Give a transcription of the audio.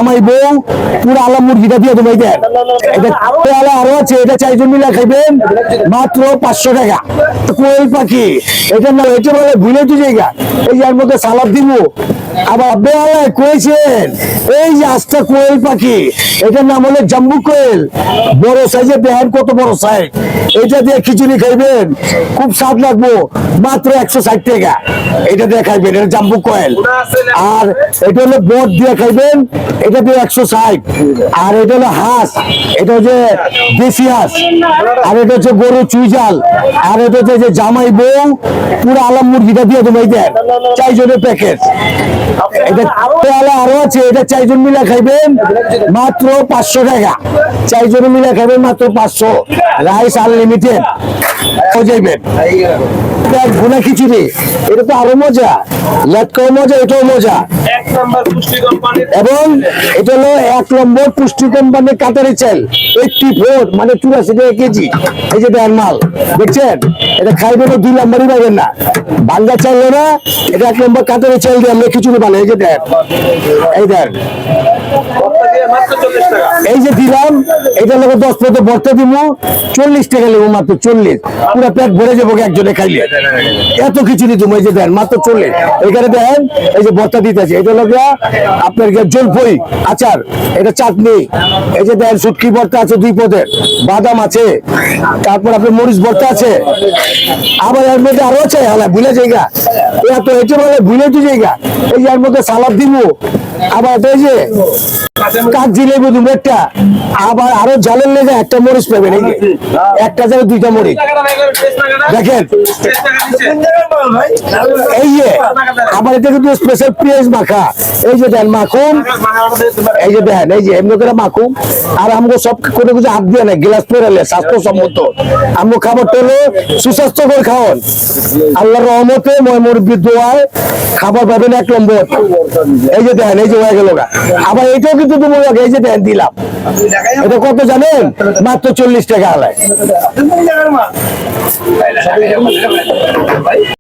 আমার বউ পুরো আলা মুরগিটা দিয়ে দেবো। এটা আরো আছে, এটা 4 জন মিলে খাইবেন মাত্র 500 টাকা। কোয়েল পাখি এটা না, এটা বলে ভুলে তো জায়গা। এই যে এর মধ্যে সালাদ দিব। আবার বেলায় কয়েছেন এই যে আস্তা কোয়েল পাখি, এটার নাম হলো জাম্বু কোয়েল। বড় সাইজের দেখেন কত বড় সাইজ। এটা দিয়ে খিচুড়ি খাইবেন, খুব স্বাদ লাগবো, মাত্র 160 টাকা। এটা দিয়ে খাইবেন, এটা জাম্বু কোয়েল। আর এটা হলো বট দিয়ে খাইবেন, এটা দিয়ে 160। আর এটা হলো হাঁস, এটা হচ্ছে দেশি হাঁস। আর এটা হচ্ছে গরু চুইজাল। আর এটা হচ্ছে যে জামাই বউ পুরো আলাম মুরগিটা দিয়ে দেবো। এই দেন 4 জনের প্যাকেজ। এটা আরো আছে, এটা 4 জন মিলে খাইবেন মাত্র 500 টাকা। 4 জন মিলে খাইবেন মাত্র 500। রাইস আনলিমিটেড যাইবেন। ভুনা খিচুড়ি, এটা তো আরো মজা, লটকাও মজা, এটাও মজা। এবং এটা হলো 1 নম্বর পুষ্টি কোম্পানির কাতারি চাল, 84 মানে 84 টাকা কেজি। এই যে দেন মাল দেখছেন, এটা খাইবেন 2 নম্বরই পাবেন না। বাংলা চাল না, এটা 1 নম্বর কাতারি চাল দিয়ে আমরা খিচুড়ি বানাই। এই যে দেন, এই দেন, এই যে দিলাম, এটা লোক 10 প্লেটে ভর্তা দিব, 40 টাকা নেবো মাত্র 40। পুরো পেট ভরে যাবো একজনে খাইলে। এত খিচুড়ি দিব। এই যে দেন মাত্র 40। এখানে দেন এই যে ভর্তা দিতেছে, এটা লোক আপনার জলপই আচার, এটা চাটনি। এই যে দেন শুটকি ভর্তা আছে 2 পদের, বাদাম আছে, তারপর আপনার মরিচ ভর্তা আছে। আবার এর মধ্যে আরো আছে, হ্যাঁ ভুলে জায়গা, এত এটা বলে ভুলে তো জায়গা। এই যে এর মধ্যে সালাদ দিব। আবার এই যে কাগজি লেবু দিব একটা। আবার আরো জালের লেগে একটা মরিচ পাবেন। এই যে একটা জায়গায় 2টা মরিচ দেখেন। এই যে আবার এটা কিন্তু স্পেশাল পেঁয়াজ মাখা। এই যে দেন মাখুন, এই যে দেন, এই যে এমনি করে মাখুন। আর আমগো সব কোনো কিছু হাত দিয়ে না, গ্লাস পরে স্বাস্থ্যসম্মত। আমগো খাবারটা হলো সুস্বাস্থ্যকর খাওয়ান। আল্লাহর রহমতে ময় মুরব্বির দোয়ায় খাবার পাবেন 1 নম্বর। এই যে দেন, এই যে হয়ে গেল। আবার এটাও কিন্তু তোমার এই যে দেন দিলাম। এটা কত জানেন? মাত্র 40 টাকা আলায়।